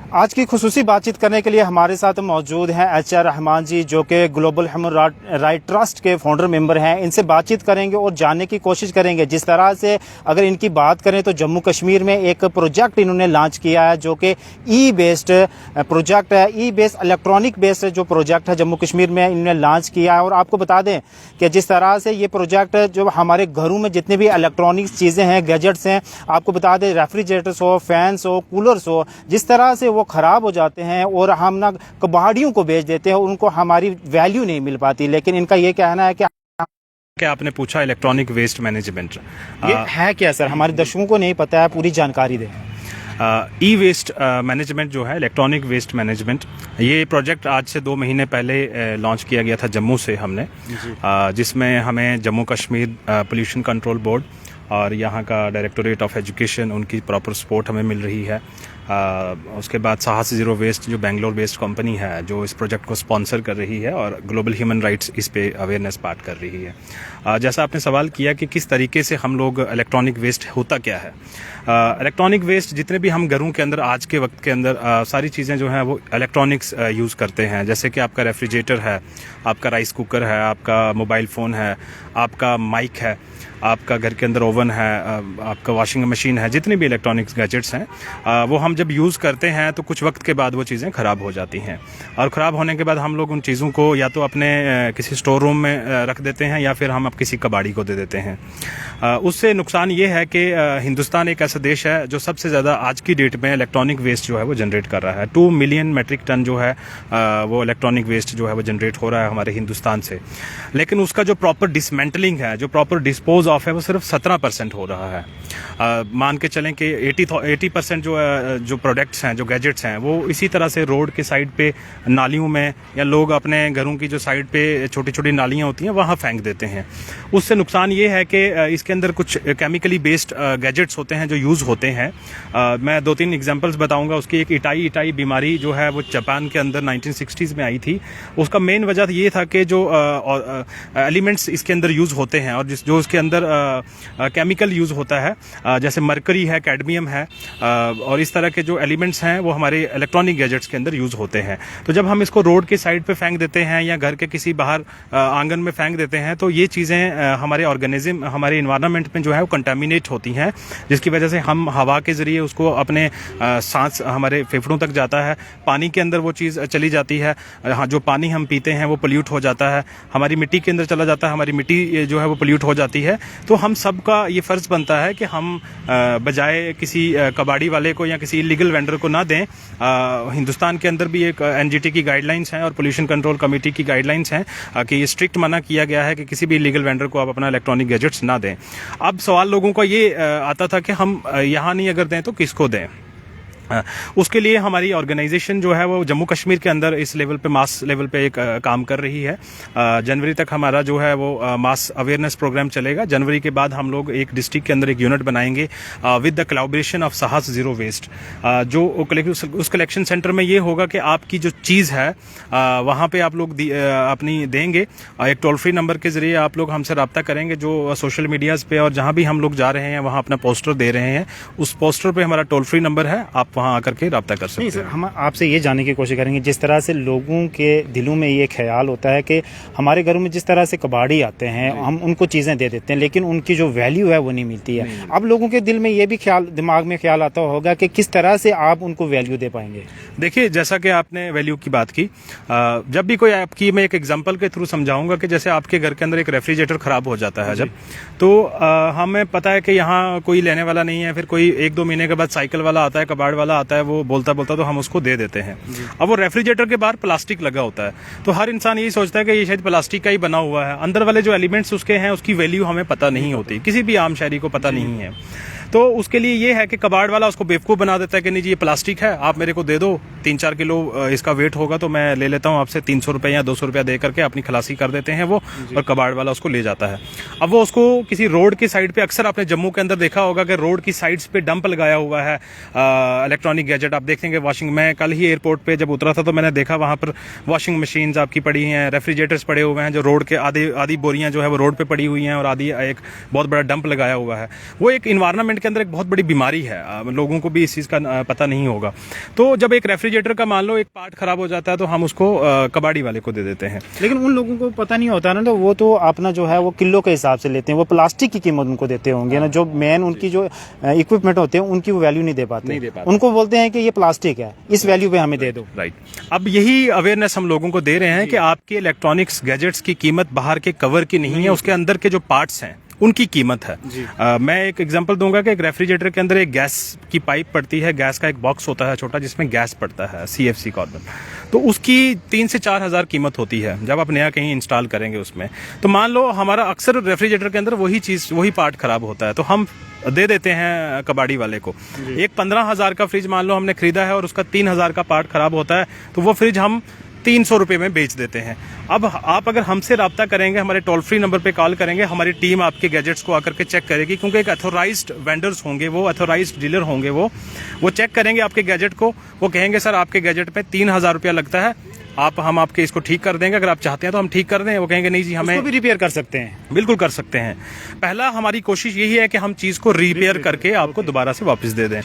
आज की खुसूसी बातचीत करने के लिए हमारे साथ मौजूद हैं HR रहमान जी, जो कि ग्लोबल ह्यूमन राइट ट्रस्ट के फाउंडर मेंबर हैं। इनसे बातचीत करेंगे और जानने की कोशिश करेंगे जिस तरह से अगर इनकी बात करें तो जम्मू कश्मीर में एक प्रोजेक्ट इन्होंने लॉन्च किया है जो कि ई बेस्ड प्रोजेक्ट है। ई बेस्ड इलेक्ट्रॉनिक बेस्ड जो प्रोजेक्ट है जम्मू कश्मीर में इन्होंने लॉन्च किया है। और आपको बता दें कि जिस तरह से ये प्रोजेक्ट जो हमारे घरों में जितने भी इलेक्ट्रॉनिक चीज़ें हैं, गैजेट्स हैं, आपको बता दें रेफ्रिजरेटर्स हो, फैंस हो, कूलर्स हो, जिस तरह से वो ख़राब हो जाते हैं और हम ना कबाड़ियों को बेच देते हैं, उनको हमारी वैल्यू नहीं मिल पाती। लेकिन इनका ये कहना है कि आपने पूछा इलेक्ट्रॉनिक वेस्ट मैनेजमेंट ये है क्या सर, हमारे दर्शकों को नहीं पता है, पूरी जानकारी दें। ई वेस्ट मैनेजमेंट जो है, इलेक्ट्रॉनिक वेस्ट मैनेजमेंट, ये प्रोजेक्ट आज से 2 महीने पहले लॉन्च किया गया था जम्मू से हमने, जिसमें हमें Jammu Kashmir pollution control board और यहाँ का डायरेक्टोरेट ऑफ एजुकेशन, उनकी प्रॉपर सपोर्ट हमें मिल रही है। उसके बाद साहस ज़ीरो वेस्ट जो बेंगलोर बेस्ड कंपनी है जो इस प्रोजेक्ट को स्पॉन्सर कर रही है और ग्लोबल ह्यूमन राइट्स इस पे अवेयरनेस पार्ट कर रही है। जैसा आपने सवाल किया कि किस तरीके से हम लोग इलेक्ट्रॉनिक वेस्ट होता क्या है, इलेक्ट्रॉनिक वेस्ट जितने भी हम घरों के अंदर आज के वक्त के अंदर सारी चीज़ें जो हैं वो इलेक्ट्रॉनिक्स यूज़ करते हैं। जैसे कि आपका रेफ्रिजरेटर है, आपका राइस कुकर है, आपका मोबाइल फ़ोन है, आपका माइक है, आपका घर के अंदर ओवन है, आपका वॉशिंग मशीन है, जितने भी इलेक्ट्रॉनिक्स गैजेट्स हैं वो हम जब यूज़ करते हैं तो कुछ वक्त के बाद वो चीज़ें ख़राब हो जाती हैं। और ख़राब होने के बाद हम लोग उन चीज़ों को या तो अपने किसी स्टोर रूम में रख देते हैं या फिर हम अब किसी कबाड़ी को दे देते हैं। उससे नुकसान ये है कि हिंदुस्तान एक ऐसा देश है जो सबसे ज़्यादा आज की डेट में इलेक्ट्रॉनिक वेस्ट जो है वो जनरेट कर रहा है। 2 मिलियन मेट्रिक टन जो है वो इलेक्ट्रॉनिक वेस्ट जो है वो जनरेट हो रहा है हमारे हिंदुस्तान से। लेकिन उसका जो प्रॉपर डिसमेंटलिंग है, जो प्रॉपर डिस्पोज ऑफ है, वो सिर्फ 17% हो रहा है। मान के चलें कि 80% जो प्रोडक्ट्स हैं, जो गैजेट्स हैं, वो इसी तरह से रोड के साइड पे नालियों में या लोग अपने घरों की जो साइड पे छोटी छोटी नालियाँ होती हैं वहाँ फेंक देते हैं। उससे नुकसान ये है कि इसके अंदर कुछ केमिकली बेस्ड गैजेट्स होते हैं जो यूज़ होते हैं। मैं 2-3 एग्जांपल्स बताऊंगा उसकी। एक इटाई बीमारी जो है वो जापान के अंदर 1960s में आई थी। उसका मेन वजह ये था कि जो एलिमेंट्स इसके अंदर यूज़ होते हैं और जो इसके अंदर केमिकल यूज़ होता है, जैसे मरकरी है, कैडमियम है, और इस तरह के जो एलिमेंट्स हैं वो हमारे इलेक्ट्रॉनिक गैजेट्स के अंदर यूज़ होते हैं। तो जब हम इसको रोड के साइड पे फेंक देते हैं या घर के किसी बाहर आंगन में फेंक देते हैं तो ये चीज़ें हमारे ऑर्गेनिज्म, हमारे इन्वायरमेंट में जो है वो कंटामिनेट होती हैं, जिसकी वजह से हम हवा के ज़रिए उसको अपने सांस, हमारे फेफड़ों तक जाता है। पानी के अंदर वो चीज़ चली जाती है। हाँ, जो पानी हम पीते हैं वो पोल्यूट हो जाता है, हमारी मिट्टी के अंदर चला जाता है, हमारी मिट्टी जो है वो पोल्यूट हो जाती है। तो हम सब का ये फ़र्ज़ बनता है कि हम बजाय किसी कबाड़ी वाले को या किसी इलीगल वेंडर को ना दें। हिंदुस्तान के अंदर भी एक NGT की गाइडलाइंस हैं और पोल्यूशन कंट्रोल कमेटी की गाइडलाइंस हैं कि ये स्ट्रिक्ट मना किया गया है कि किसी भी इलीगल वेंडर को आप अपना इलेक्ट्रॉनिक गैजेट्स ना दें। अब सवाल लोगों का ये आता था कि हम यहाँ नहीं अगर दें तो किसको दें। उसके लिए हमारी ऑर्गेनाइजेशन जो है वो जम्मू कश्मीर के अंदर इस लेवल पे, मास लेवल पे एक काम कर रही है। जनवरी तक हमारा जो है वो मास अवेयरनेस प्रोग्राम चलेगा। जनवरी के बाद हम लोग एक डिस्ट्रिक्ट के अंदर एक यूनिट बनाएंगे विद द कोलैबोरेशन ऑफ साहस ज़ीरो वेस्ट। जो उस कलेक्शन सेंटर में ये होगा कि आपकी जो चीज़ है वहाँ पे आप लोग अपनी देंगे। एक टोल फ्री नंबर के ज़रिए आप लोग हमसे रब्ता करेंगे। जो सोशल मीडियाज़ पे और जहाँ भी हम लोग जा रहे हैं वहाँ अपना पोस्टर दे रहे हैं, उस पोस्टर पर हमारा टोल फ्री नंबर है, आप वहाँ आकर के रब्ता कर सकते हैं। सर, हम आपसे ये जानने की कोशिश करेंगे, जिस तरह से लोगों के दिलों में ये ख्याल होता है कि हमारे घरों में जिस तरह से कबाड़ी आते हैं हम उनको चीज़ें दे देते हैं लेकिन उनकी जो वैल्यू है वो नहीं मिलती है। अब लोगों के दिल में ये भी ख्याल, दिमाग में ख्याल आता होगा कि किस तरह से आप उनको वैल्यू दे पाएंगे। देखिए, जैसा कि आपने वैल्यू की बात की, जब भी कोई आपकी, मैं एक एग्जांपल के थ्रू समझाऊंगा कि जैसे आपके घर के अंदर एक रेफ्रिजरेटर खराब हो जाता है जब, तो हमें पता है कि यहाँ कोई लेने वाला नहीं है, फिर कोई 1-2 महीने के बाद साइकिल वाला आता है, कबाड़ वाला आता है, वो बोलता तो हम उसको दे देते हैं। अब वो रेफ्रिजरेटर के बाहर प्लास्टिक लगा होता है तो हर इंसान यही सोचता है कि ये शायद प्लास्टिक का ही बना हुआ है। अंदर वाले जो एलिमेंट्स उसके हैं उसकी वैल्यू हमें पता नहीं होती, किसी भी आम शहरी को पता नहीं है। तो उसके लिए ये है कि कबाड़ वाला उसको बेवकूफ़ बना देता है कि नहीं जी ये प्लास्टिक है, आप मेरे को दे दो, 3-4 किलो इसका वेट होगा तो मैं ले लेता हूँ आपसे 300 रुपये या 200 रुपया दे करके अपनी खलासी कर देते हैं वो, और कबाड़ वाला उसको ले जाता है। अब वो उसको किसी रोड की साइड पे, अक्सर आपने जम्मू के अंदर देखा होगा कि रोड की साइड्स पे डंप लगाया हुआ है इलेक्ट्रॉनिक गैजेट। आप देखेंगे वॉशिंग, मैं कल ही एयरपोर्ट पे जब उतरा था तो मैंने देखा वहाँ पर वॉशिंग मशीन्स आपकी पड़ी हैं, रेफ्रिजरेटर्स पड़े हुए हैं, जो रोड के आधी बोरियाँ जो है वो रोड पर पड़ी हुई हैं और आधी एक बहुत बड़ा डंप लगाया हुआ है। वो एक इन्वायरमेंट एनवायरनमेंट के अंदर एक बहुत बड़ी बीमारी है, लोगों को भी इस चीज़ का पता नहीं होगा। तो जब एक रेफ्रिजरेटर का मान लो एक पार्ट खराब हो जाता है तो हम उसको कबाड़ी वाले को दे देते हैं। लेकिन उन लोगों को पता नहीं होता ना, तो वो तो अपना जो है वो किलो के हिसाब से लेते हैं, वो प्लास्टिक की कीमत उनको देते होंगे ना, जो मेन उनकी जो इक्विपमेंट होते हैं उनकी वो वैल्यू नहीं दे पाते। उनको बोलते हैं कि ये प्लास्टिक है, इस वैल्यू पे हमें दे दो। राइट। अब यही अवेयरनेस हम लोगों को दे रहे हैं कि आपके इलेक्ट्रॉनिक्स गैजेट्स की कीमत बाहर के कवर की नहीं है, उसके अंदर के जो पार्ट्स हैं उनकी कीमत है। मैं एक एग्जांपल दूंगा कि एक रेफ्रिजरेटर के अंदर एक गैस की पाइप पड़ती है, गैस का एक बॉक्स होता है छोटा जिसमें गैस पड़ता है, CFC कॉर्बन, तो उसकी 3 से 4 हज़ार कीमत होती है जब आप नया कहीं इंस्टॉल करेंगे उसमें। तो मान लो हमारा अक्सर रेफ्रिजरेटर के अंदर वही चीज़, वही पार्ट खराब होता है, तो हम दे देते हैं कबाड़ी वाले को। एक 15,000 का फ्रिज मान लो हमने खरीदा है और उसका 3,000 का पार्ट खराब होता है, तो वो फ्रिज हम 300 रुपये में बेच देते हैं। अब आप अगर हमसे रब्ता करेंगे, हमारे टोल फ्री नंबर पे कॉल करेंगे, हमारी टीम आपके गैजेट्स को आकर के चेक करेगी, क्योंकि एक अथोराइज्ड वेंडर्स होंगे, वो अथोराइज्ड डीलर होंगे, वो चेक करेंगे आपके गैजेट को, वो कहेंगे सर आपके गैजेट पे 3,000 रुपया लगता है, हम आपके इसको ठीक कर देंगे, अगर आप चाहते हैं तो हम ठीक कर दें। वो कहेंगे नहीं जी हमें भी रिपेयर कर सकते हैं। बिल्कुल कर सकते हैं। पहला हमारी कोशिश यही है कि हम चीज़ को रिपेयर करके आपको दोबारा से वापस दे दें।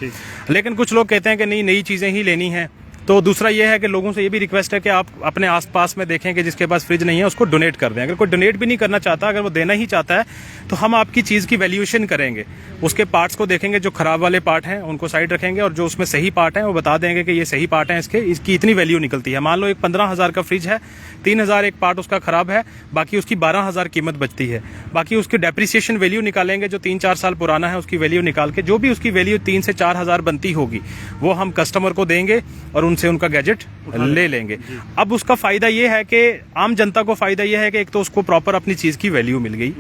लेकिन कुछ लोग कहते हैं कि नहीं, नई चीज़ें ही लेनी है। तो दूसरा ये है कि लोगों से ये भी रिक्वेस्ट है कि आप अपने आसपास में देखें कि जिसके पास फ्रिज नहीं है उसको डोनेट कर दें। अगर कोई डोनेट भी नहीं करना चाहता, अगर वो देना ही चाहता है, तो हम आपकी चीज़ की वैल्यूएशन करेंगे, उसके पार्ट्स को देखेंगे, जो खराब वाले पार्ट हैं उनको साइड रखेंगे और जो उसमें सही पार्ट हैं वो बता देंगे कि ये सही पार्ट हैं, इसकी इतनी वैल्यू निकलती है। मान लो एक 15,000 का फ्रिज है, 3,000 एक पार्ट उसका खराब है, बाकी उसकी 12,000 कीमत बचती है। बाकी उसकी डेप्रिसिएशन वैल्यू निकालेंगे, जो 3-4 साल पुराना है उसकी वैल्यू निकाल के जो भी उसकी वैल्यू 3 से 4 हज़ार बनती होगी वो हम कस्टमर को देंगे और उनसे उनका गैजेट ले लेंगे। अब उसका फायदा ये है कि आम जनता को फायदा ये है कि एक तो उसको प्रॉपर अपनी चीज की वैल्यू मिल गई,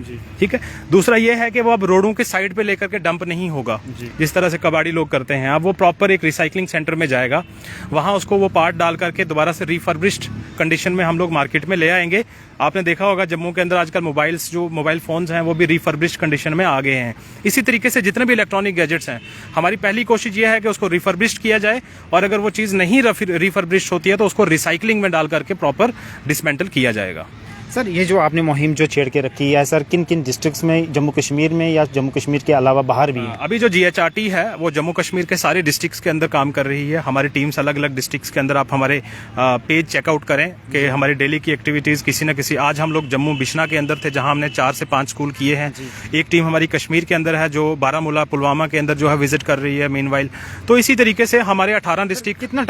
ठीक है। दूसरा ये है कि वो अब रोडों के साइड पे लेकर के डंप नहीं होगा जिस तरह से कबाड़ी लोग करते हैं। अब वो प्रॉपर एक रिसाइकलिंग सेंटर में जाएगा, वहां उसको वो पार्ट डाल करके दोबारा से रिफर्बिश्ड कंडीशन में हम लोग मार्केट में ले आएंगे। आपने देखा होगा जम्मू के अंदर आजकल मोबाइल फोन्स हैं वो भी रिफर्बिश्ड कंडीशन में आ गए हैं। इसी तरीके से जितने भी इलेक्ट्रॉनिक गैजेट्स हैं, हमारी पहली कोशिश ये है कि उसको रिफर्बिश्ड किया जाए, और अगर वो चीज़ नहीं रिफर्बिश्ड होती है तो उसको रिसाइकलिंग में डाल करके प्रॉपर डिसमेंटल किया जाएगा। सर ये जो आपने मुहिम जो छेड़ के रखी है सर, किन किन डिस्ट्रिक्ट्स में, जम्मू कश्मीर में या जम्मू कश्मीर के अलावा बाहर भी है? अभी जो GHRT है वो जम्मू कश्मीर के सारे डिस्ट्रिक्ट्स के अंदर काम कर रही है। हमारी टीम्स अलग अलग डिस्ट्रिक्ट्स के अंदर, आप हमारे पेज चेकआउट करें कि हमारी डेली की एक्टिविटीज़ किसी न किसी, आज हम लोग जम्मू बिश्ना के अंदर थे जहां हमने 4 से 5 स्कूल किए हैं। एक टीम हमारी कश्मीर के अंदर है जो बारामूला पुलवामा के अंदर जो है विजिट कर रही है मीनवाइल। तो इसी तरीके से हमारे 18 डिस्ट्रिक्ट। कितना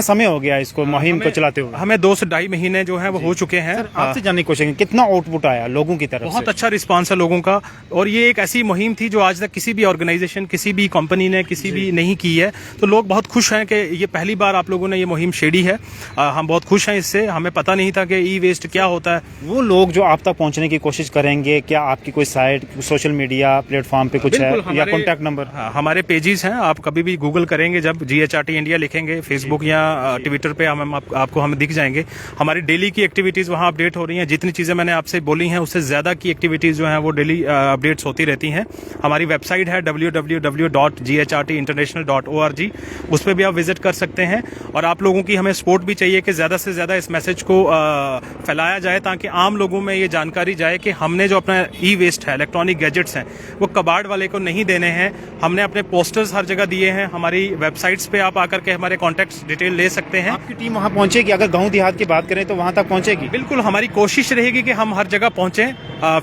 समय हो गया इसको मुहिम को चलाते हुए? हमें 2 से 2.5 महीने जो है वो हो चुके हैं। आपसे जानने की कोशिश, कितना आउटपुट आया लोगों की तरफ? बहुत अच्छा रिस्पांस है लोगों का, और ये एक ऐसी मुहिम थी जो आज तक किसी भी ऑर्गेनाइजेशन, किसी भी कंपनी ने किसी भी नहीं की है। तो लोग बहुत खुश हैं कि ये पहली बार आप लोगों ने ये मुहिम छेड़ी है। हम बहुत खुश हैं इससे। हमें पता नहीं था कि ई वेस्ट क्या होता है। वो लोग जो आप तक पहुंचने की कोशिश करेंगे, क्या आपकी कोई साइट, सोशल मीडिया प्लेटफॉर्म पे कुछ है या कॉन्टैक्ट नंबर? हमारे पेजेस हैं, आप कभी भी गूगल करेंगे, जब GHRT इंडिया लिखेंगे फेसबुक या ट्विटर पे आपको हम दिख जाएंगे। हमारी डेली की एक्टिविटीज वहाँ अपडेट हो रही हैं। जितनी चीजें मैंने आपसे बोली हैं उससे ज्यादा की एक्टिविटीज जो हैं वो डेली अपडेट्स होती रहती हैं। हमारी वेबसाइट है www.ghrtinternational.org, उस पर भी आप विजिट कर सकते हैं। और आप लोगों की हमें सपोर्ट भी चाहिए कि ज्यादा से ज्यादा इस मैसेज को फैलाया जाए, ताकि आम लोगों में ये जानकारी जाए कि हमने जो अपना ई वेस्ट है, इलेक्ट्रॉनिक गैजेट्स हैं, वो कबाड़ वाले को नहीं देने हैं। हमने अपने पोस्टर्स हर जगह दिए हैं। हमारी वेबसाइट्स पे आप आकर के हमारे कॉन्टैक्ट डिटेल ले सकते हैं। आपकी टीम वहाँ पहुंचेगी? अगर गाँव देहात की बात करें तो वहाँ तक पहुंचेगी? बिल्कुल, हमारी कोशिश रहेगी कि हम हर जगह पहुंचे।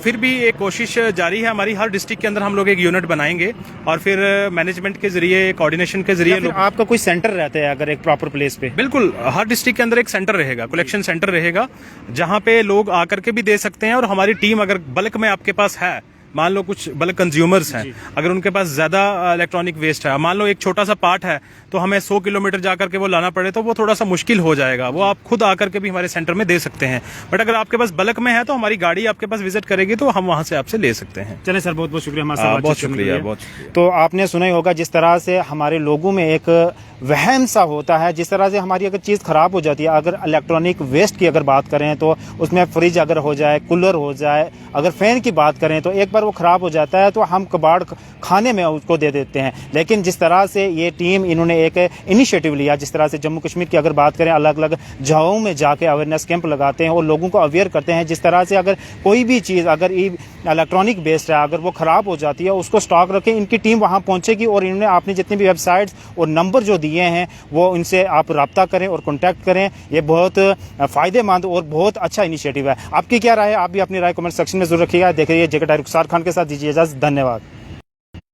फिर भी एक कोशिश जारी है हमारी, हर डिस्ट्रिक्ट के अंदर हम लोग एक यूनिट बनाएंगे और फिर मैनेजमेंट के जरिए, कोऑर्डिनेशन के जरिए आपका कोई सेंटर रहता है अगर एक प्रॉपर प्लेस पे? बिल्कुल, हर डिस्ट्रिक्ट के अंदर एक सेंटर रहेगा, कलेक्शन सेंटर रहेगा, जहां पे लोग आकर के भी दे सकते हैं। और हमारी टीम अगर बल्क में आपके पास है, मान लो कुछ बल्क कंज्यूमर्स हैं, अगर उनके पास ज्यादा इलेक्ट्रॉनिक वेस्ट है, मान लो एक छोटा सा पार्ट है, तो हमें 100 किलोमीटर जाकर के वो लाना पड़े तो वो थोड़ा सा मुश्किल हो जाएगा। वो आप खुद आकर के भी हमारे सेंटर में दे सकते हैं। बट अगर आपके पास बल्क में है तो हमारी गाड़ी आपके पास विजिट करेगी तो हम वहां से आपसे ले सकते हैं। चले सर, बहुत बहुत शुक्रिया हमारे साथ। बहुत शुक्रिया, बहुत शुक्रिया। तो आपने सुना ही होगा जिस तरह से हमारे लोगों में एक वहम सा होता है, जिस तरह से हमारी अगर चीज़ खराब हो जाती है, अगर इलेक्ट्रॉनिक वेस्ट की अगर बात करें तो उसमें फ्रिज अगर हो जाए, कूलर हो जाए, अगर फैन की बात करें तो एक बार बार वो ख़राब हो जाता है तो हम कबाड़ खाने में उसको दे देते हैं। लेकिन जिस तरह से ये टीम इन्होंने एक इनिशिएटिव लिया, जिस तरह से जम्मू कश्मीर की अगर बात करें, अलग अलग जगहों में जाके अवेयरनेस कैंप लगाते हैं और लोगों को अवेयर करते हैं। जिस तरह से अगर कोई भी चीज़ अगर इलेक्ट्रॉनिक बेस्ड है, अगर वो ख़राब हो जाती है उसको स्टॉक रखें, इनकी टीम वहाँ पहुँचेगी और इन्होंने आपने जितनी भी वेबसाइट्स और नंबर जो दिए हैं वो इनसे आप रब्ता करें और कॉन्टैक्ट करें। ये बहुत फ़ायदेमंद और बहुत अच्छा इनिशिएटिव है। आपकी क्या राय है? आप भी अपनी राय कमेंट सेक्शन में जरूर रखिएगा। देख रहिए जेके टाइम रुखसार खान के साथ, दीजिए इजाज़त। धन्यवाद।